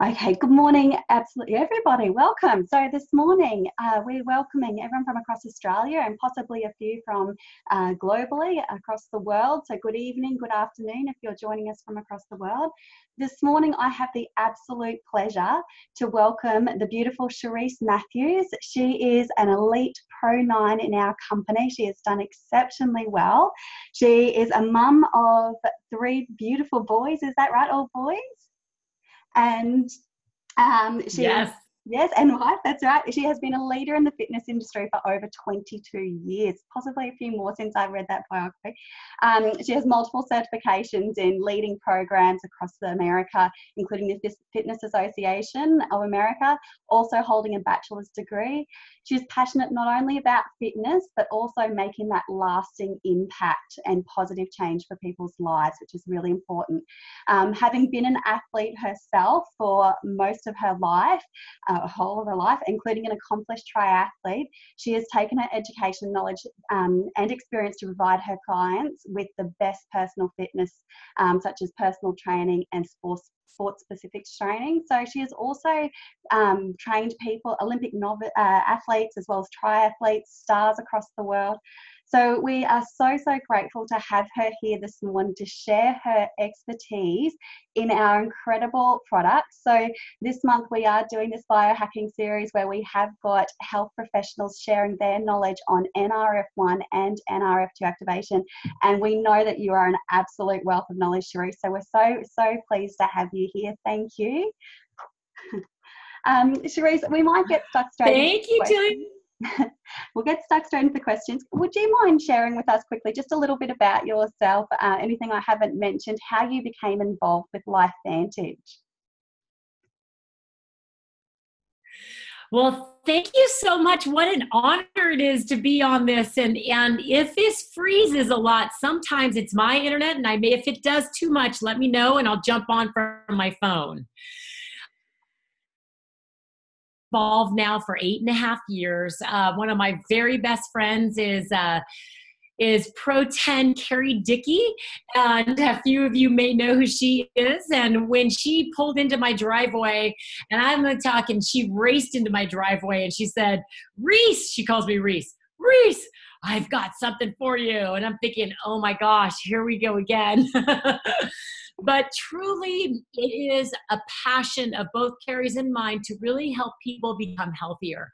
Okay, good morning, absolutely everybody. Welcome. So this morning we're welcoming everyone from across Australia and possibly a few from globally across the world. So good evening, good afternoon if you're joining us from across the world. This morning I have the absolute pleasure to welcome the beautiful Cherise Matthews. She is an elite Pro 9 in our company. She has done exceptionally well. She is a mum of 3 beautiful boys. Is that right, all boys? And she is, Yes. yes, and wife, that's right. She has been a leader in the fitness industry for over 22 years, possibly a few more since I read that biography. She has multiple certifications in leading programs across America, including the Fitness Association of America, also holding a bachelor's degree. She's passionate not only about fitness, but also making that lasting impact and positive change for people's lives, which is really important. Having been an athlete herself for most of her life, whole of her life, including an accomplished triathlete, she has taken her education, knowledge, and experience to provide her clients with the best personal fitness, such as personal training and sports-specific training. So she has also trained people, Olympic athletes, as well as triathletes, stars across the world. So we are so grateful to have her here this morning to share her expertise in our incredible products. So this month we are doing this biohacking series where we have got health professionals sharing their knowledge on NRF1 and NRF2 activation. And we know that you are an absolute wealth of knowledge, Cherise. So we're so pleased to have you here. Thank you. Cherise, we might get stuck straight into Thank you, Julie. We'll get stuck straight into the questions. Would you mind sharing with us quickly just a little bit about yourself, anything I haven't mentioned, how you became involved with LifeVantage? Well, thank you so much. What an honor it is to be on this. And if this freezes a lot, sometimes it's my internet, and if it does too much, let me know and I'll jump on from my phone. Involved now for 8.5 years. One of my very best friends is Pro 10 Carrie Dickey, and a few of you may know who she is. And when she pulled into my driveway, and I'm talking, she raced into my driveway and she said, "Reese," she calls me Reese, "Reese, I've got something for you." And I'm thinking, oh my gosh, here we go again. But truly, it is a passion of both Carrie's and mine to really help people become healthier.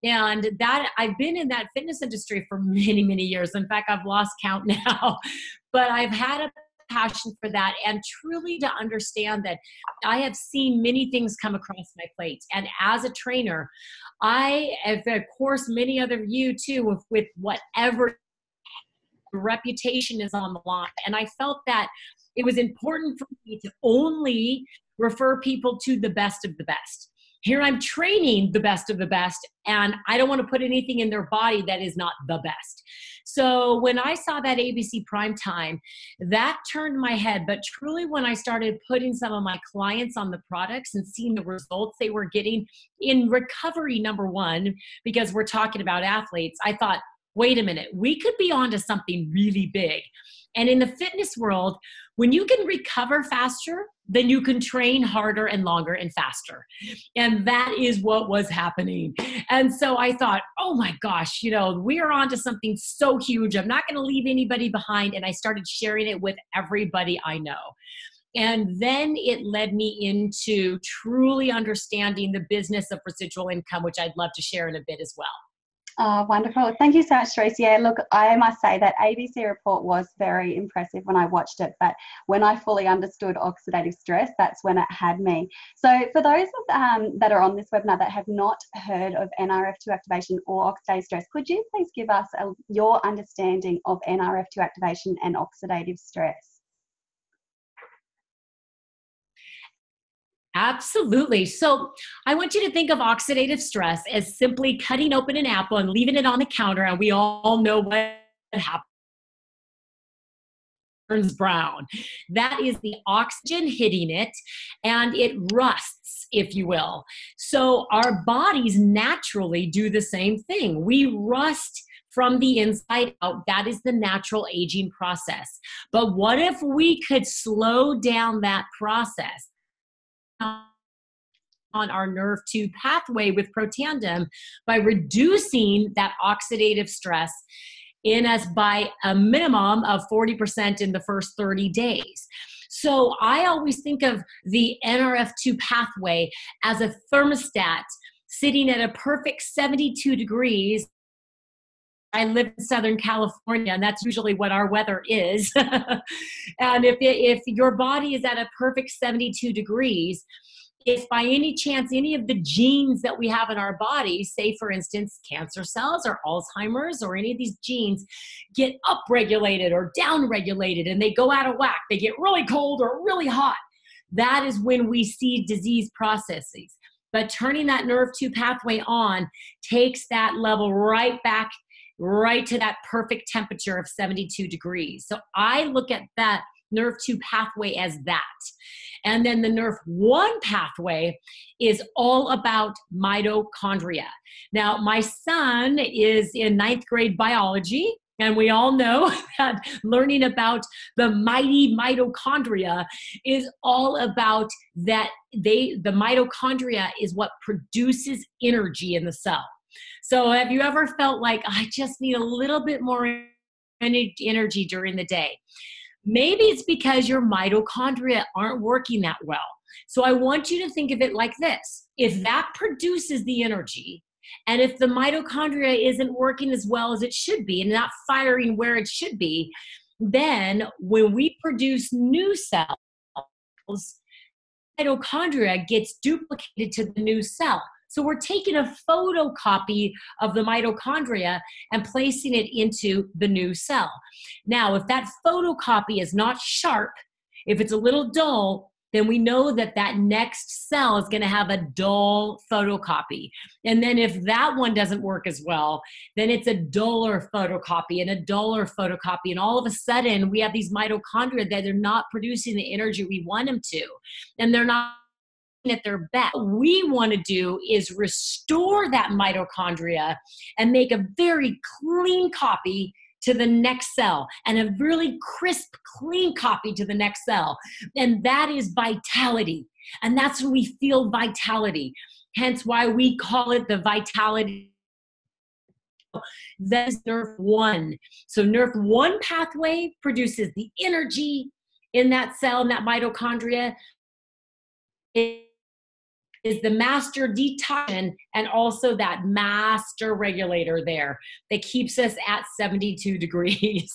And that I've been in that fitness industry for many years. In fact, I've lost count now, but I've had a passion for that, and truly to understand that I have seen many things come across my plate. And as a trainer, I, of course, many other you too, with whatever reputation is on the line. And I felt that it was important for me to only refer people to the best of the best. Here I'm training the best of the best, and I don't want to put anything in their body that is not the best. So when I saw that ABC Primetime, that turned my head. But truly, when I started putting some of my clients on the products and seeing the results they were getting in recovery, number one, because we're talking about athletes, I thought, wait a minute, we could be onto something really big. And in the fitness world, when you can recover faster, then you can train harder and longer and faster. And that is what was happening. And so I thought, oh my gosh, we are onto something so huge. I'm not going to leave anybody behind. And I started sharing it with everybody I know. And then it led me into truly understanding the business of residual income, which I'd love to share in a bit as well. Oh, wonderful. Thank you so much, Tracy. Yeah, look, I must say that ABC report was very impressive when I watched it, but when I fully understood oxidative stress, that's when it had me. So for those that are on this webinar that have not heard of NRF2 activation or oxidative stress, could you please give us your understanding of NRF2 activation and oxidative stress? Absolutely. So I want you to think of oxidative stress as simply cutting open an apple and leaving it on the counter, and we all know what happens. Turns brown. That is the oxygen hitting it, and it rusts, if you will. So our bodies naturally do the same thing. We rust from the inside out. That is the natural aging process. But what if we could slow down that process? on our nerve 2 pathway with Protandem by reducing that oxidative stress in us by a minimum of 40% in the first 30 days. So I always think of the NRF2 pathway as a thermostat sitting at a perfect 72 degrees. I live in Southern California, and that's usually what our weather is. And if your body is at a perfect 72 degrees, if by any chance any of the genes that we have in our body, say for instance cancer cells or Alzheimer's or any of these genes, get upregulated or downregulated and they go out of whack, they get really cold or really hot, that is when we see disease processes. But turning that nerve 2 pathway on takes that level right back, right to that perfect temperature of 72 degrees. So I look at that nerve 2 pathway as that. And then the nerve 1 pathway is all about mitochondria. Now, my son is in 9th grade biology, and we all know that learning about the mighty mitochondria is all about that the mitochondria is what produces energy in the cell. So have you ever felt like, I just need a little bit more energy during the day? Maybe it's because your mitochondria aren't working that well. So I want you to think of it like this. If that produces the energy, and if the mitochondria isn't working as well as it should be and not firing where it should be, then when we produce new cells, mitochondria gets duplicated to the new cell. So we're taking a photocopy of the mitochondria and placing it into the new cell. Now, if that photocopy is not sharp, if it's a little dull, then we know that that next cell is going to have a dull photocopy. And then if that one doesn't work as well, then it's a duller photocopy and a duller photocopy. And all of a sudden, we have these mitochondria that are not producing the energy we want them to. And they're not at their best. What we want to do is restore that mitochondria and make a very clean copy to the next cell and a really crisp, clean copy to the next cell. And that is vitality. And that's when we feel vitality. Hence why we call it the vitality. That's nerve 1. So nerve 1 pathway produces the energy in that cell, in that mitochondria. It is the master detoxin and also that master regulator there that keeps us at 72 degrees.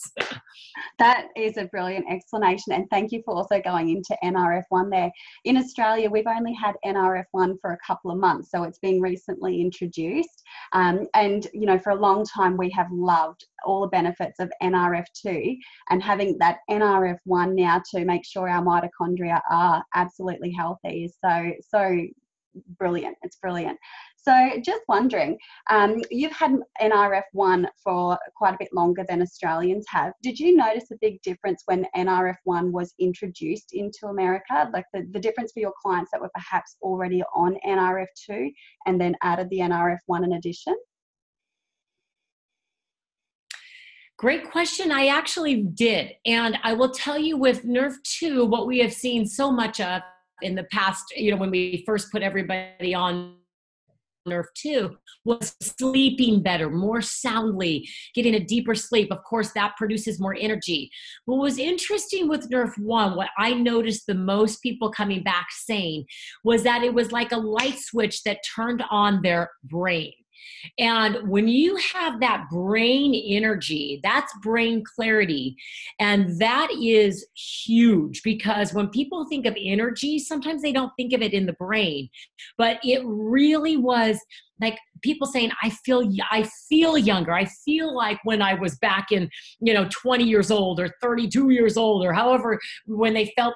That is a brilliant explanation, and thank you for also going into NRF1 there. In Australia, we've only had NRF1 for a couple of months, so it's been recently introduced. And, you know, for a long time, we have loved all the benefits of NRF2, and having that NRF1 now to make sure our mitochondria are absolutely healthy is so brilliant. It's brilliant. So just wondering, you've had NRF1 for quite a bit longer than Australians have. Did you notice a big difference when NRF1 was introduced into America? Like the difference for your clients that were perhaps already on NRF2 and then added the NRF1 in addition? Great question. I actually did. And I will tell you with Nerve 2, what we have seen so much of in the past, you know, when we first put everybody on Nerve 2 was sleeping better, more soundly, getting a deeper sleep. Of course, that produces more energy. What was interesting with Nerve 1, what I noticed the most people coming back saying was that it was like a light switch that turned on their brain. And when you have that brain energy, that's brain clarity. And that is huge because when people think of energy, sometimes they don't think of it in the brain. But it really was like people saying, I feel younger. I feel like when I was back in, 20 years old or 32 years old or however, when they felt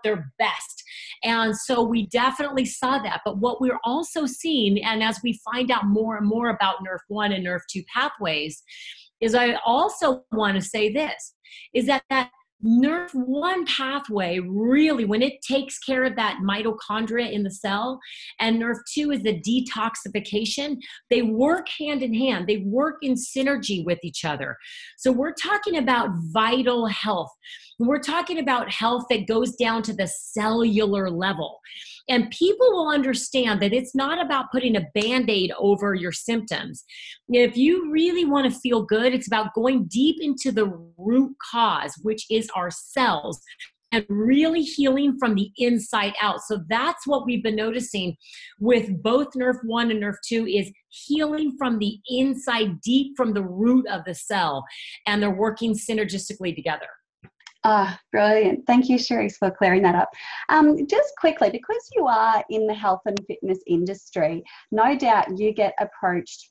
their best. And so we definitely saw that. But what we're also seeing, and as we find out more and more about Nerve 1 and Nerve 2 pathways, is I also want to say this, is that NRF1 pathway, really, when it takes care of that mitochondria in the cell, and NRF2 is the detoxification, they work hand in hand. They work in synergy with each other. So we're talking about vital health. We're talking about health that goes down to the cellular level. And people will understand that it's not about putting a Band-Aid over your symptoms. If you really want to feel good, it's about going deep into the root cause, which is our cells, and really healing from the inside out. So that's what we've been noticing with both NRF1 and NRF2 is healing from the inside, deep from the root of the cell. And they're working synergistically together. Ah, brilliant. Thank you, Cherise, for clearing that up. Just quickly, because you are in the health and fitness industry, no doubt you get approached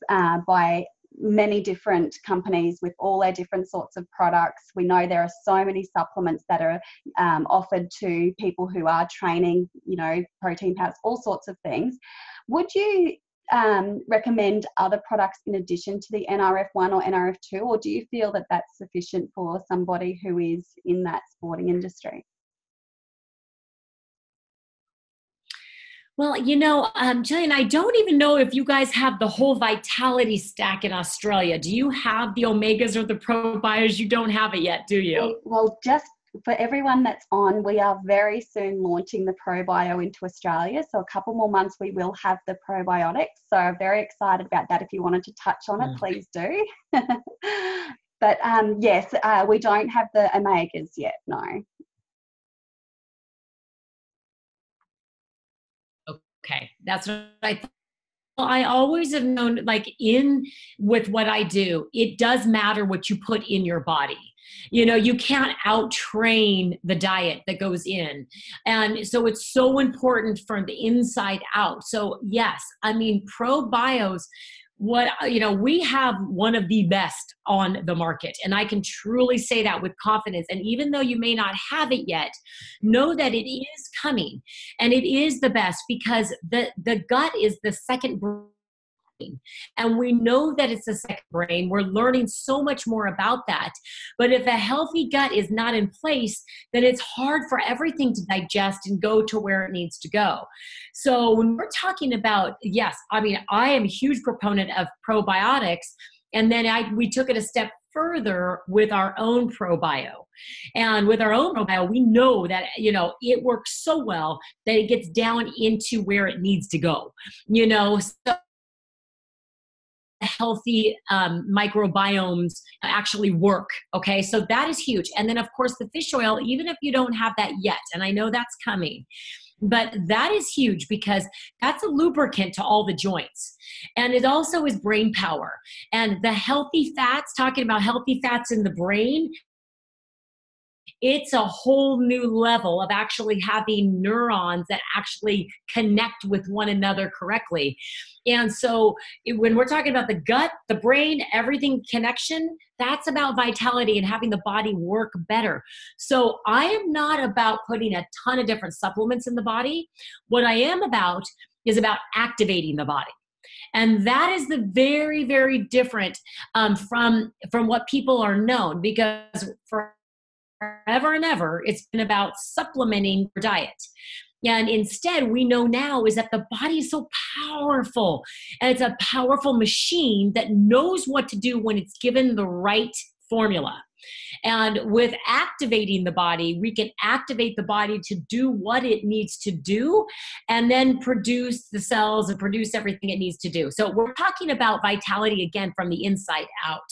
by many different companies with all their different sorts of products. We know there are so many supplements that are offered to people who are training, protein powders, all sorts of things. Would you recommend other products in addition to the NRF1 or NRF2, or do you feel that that's sufficient for somebody who is in that sporting industry? Well, Jillian, I don't even know if you guys have the whole vitality stack in Australia. Do you have the omegas or the probios? You don't have it yet, do you? Well, just for everyone that's on, we are very soon launching the ProBio into Australia. So a couple more months, we will have the probiotics. So I'm very excited about that. If you wanted to touch on it, please do. But yes, we don't have the omegas yet, no. Okay, that's what I thought. I always have known, with what I do, it does matter what you put in your body. You can't out-train the diet that goes in. And so it's so important from the inside out. So yes, probios, we have one of the best on the market. And I can truly say that with confidence. And even though you may not have it yet, know that it is coming. And it is the best because the gut is the second brain. And we know that it's the second brain. We're learning so much more about that. But if a healthy gut is not in place, then it's hard for everything to digest and go to where it needs to go. So when we're talking about, yes, I am a huge proponent of probiotics. And then we took it a step further with our own ProBio. And with our own ProBio, we know that, it works so well that it gets down into where it needs to go, so healthy microbiomes actually work. Okay. So that is huge. And then of course the fish oil, even if you don't have that yet, and I know that's coming, but that is huge because that's a lubricant to all the joints. And it also is brain power. And the healthy fats, talking about healthy fats in the brain, it's a whole new level of actually having neurons that actually connect with one another correctly. And so when we're talking about the gut, the brain, everything connection, that's about vitality and having the body work better. So I am not about putting a ton of different supplements in the body. What I am about is about activating the body. And that is the very, very different from what people are known, because forever and ever, it's been about supplementing your diet. And instead, we know now is that the body is so powerful, and it's a powerful machine that knows what to do when it's given the right formula. And with activating the body, we can activate the body to do what it needs to do and then produce the cells and produce everything it needs to do. So we're talking about vitality again from the inside out.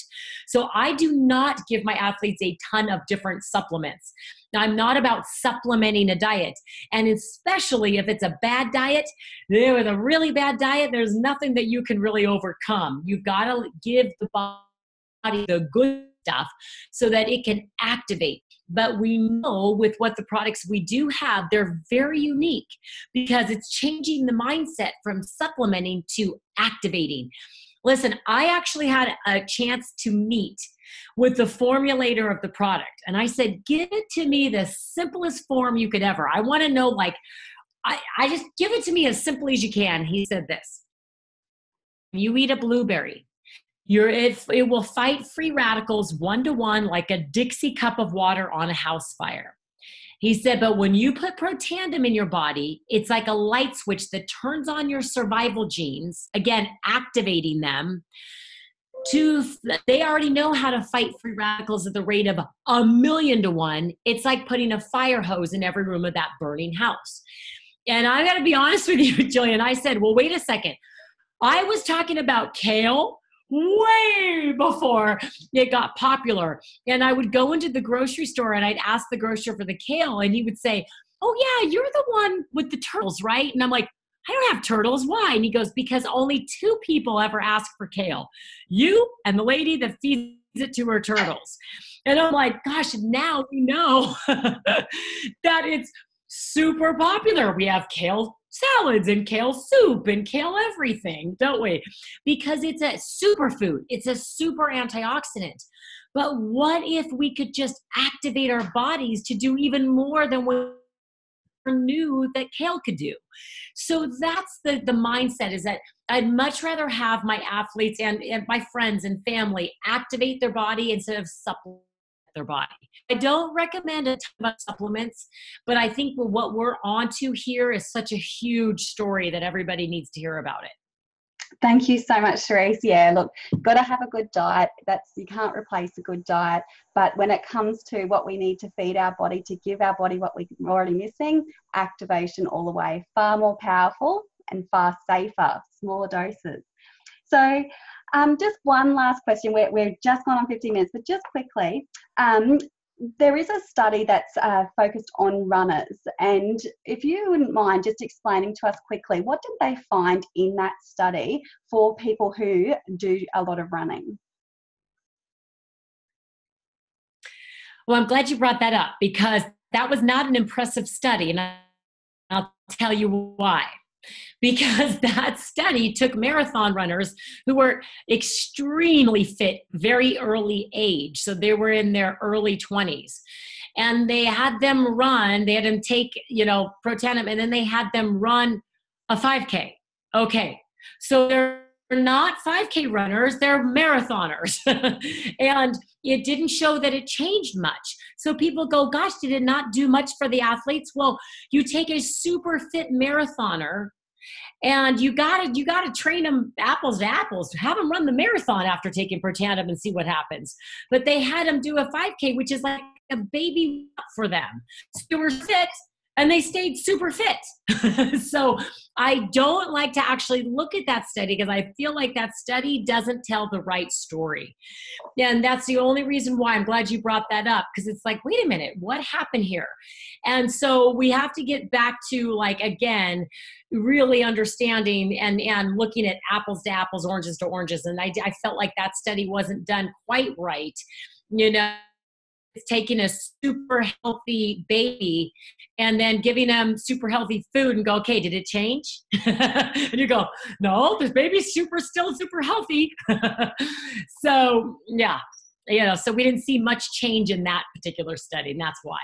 So I do not give my athletes a ton of different supplements. Now, I'm not about supplementing a diet. And especially if it's a bad diet, with a really bad diet, there's nothing that you can really overcome. You've got to give the body the good stuff so that it can activate. But we know with what the products we do have, they're very unique because it's changing the mindset from supplementing to activating. Listen, I actually had a chance to meet with the formulator of the product. And I said, give it to me the simplest form you could ever. I want to know, I just give it to me as simply as you can. He said this: you eat a blueberry, It will fight free radicals 1-to-1 like a Dixie cup of water on a house fire. He said, but when you put Protandim in your body, it's like a light switch that turns on your survival genes, again, activating them. They already know how to fight free radicals at the rate of 1,000,000-to-1. It's like putting a fire hose in every room of that burning house. And I got to be honest with you, Jillian, I said, well, wait a second. I was talking about kale way before it got popular. And I would go into the grocery store and I'd ask the grocer for the kale and he would say, oh yeah, you're the one with the turtles, right? And I'm like, I don't have turtles. Why? And he goes, because only 2 people ever ask for kale. You and the lady that feeds it to her turtles. And I'm like, gosh, now we know that it's super popular. We have kale salads and kale soup and kale everything, don't we? Because it's a superfood. It's a super antioxidant. But what if we could just activate our bodies to do even more than we knew that kale could do? So that's the mindset, is that I'd much rather have my athletes and my friends and family activate their body instead of supplement their body. I don't recommend a ton of supplements, but I think what we're onto here is such a huge story that everybody needs to hear about it. Thank you so much, Cherise. Yeah, look, got to have a good diet. You can't replace a good diet. But when it comes to what we need to feed our body to give our body what we're already missing, activation all the way. Far more powerful and far safer, smaller doses. So just one last question. We're just gone on 50 minutes, but just quickly, there is a study that's focused on runners. And if you wouldn't mind just explaining to us quickly, what did they find in that study for people who do a lot of running? Well, I'm glad you brought that up, because that was not an impressive study. And I'll tell you why. Because that study took marathon runners who were extremely fit, very early age. So they were in their early 20s. And they had them run, they had them take, Protandim, and then they had them run a 5K. Okay. So they're not 5K runners, they're marathoners. And it didn't show that it changed much. So people go, gosh, did it not do much for the athletes? Well, you take a super fit marathoner and you gotta train them apples to apples. Have them run the marathon after taking Protandim and see what happens. But they had them do a 5K, which is like a baby for them. So they were fit and they stayed super fit. So I don't like to actually look at that study because I feel like that study doesn't tell the right story. And that's the only reason why I'm glad you brought that up, because it's like, wait a minute, what happened here? And so we have to get back to, like, again, really understanding and looking at apples to apples, oranges to oranges. And I felt like that study wasn't done quite right. It's taking a super healthy baby and then giving them super healthy food and go, okay, did it change? And you go, no, this baby's still super healthy. So yeah, so we didn't see much change in that particular study, and that's why.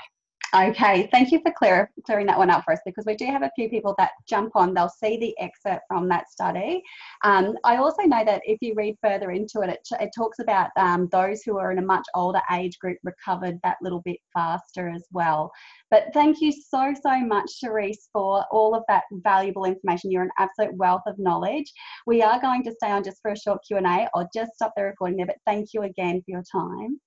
Okay, thank you for clearing that one up for us, because we do have a few people that jump on, they'll see the excerpt from that study. I also know that if you read further into it, it talks about those who are in a much older age group recovered that little bit faster as well. But thank you so much, Cherise, for all of that valuable information. You're an absolute wealth of knowledge. We are going to stay on just for a short Q&A. I'll just stop the recording there, but thank you again for your time.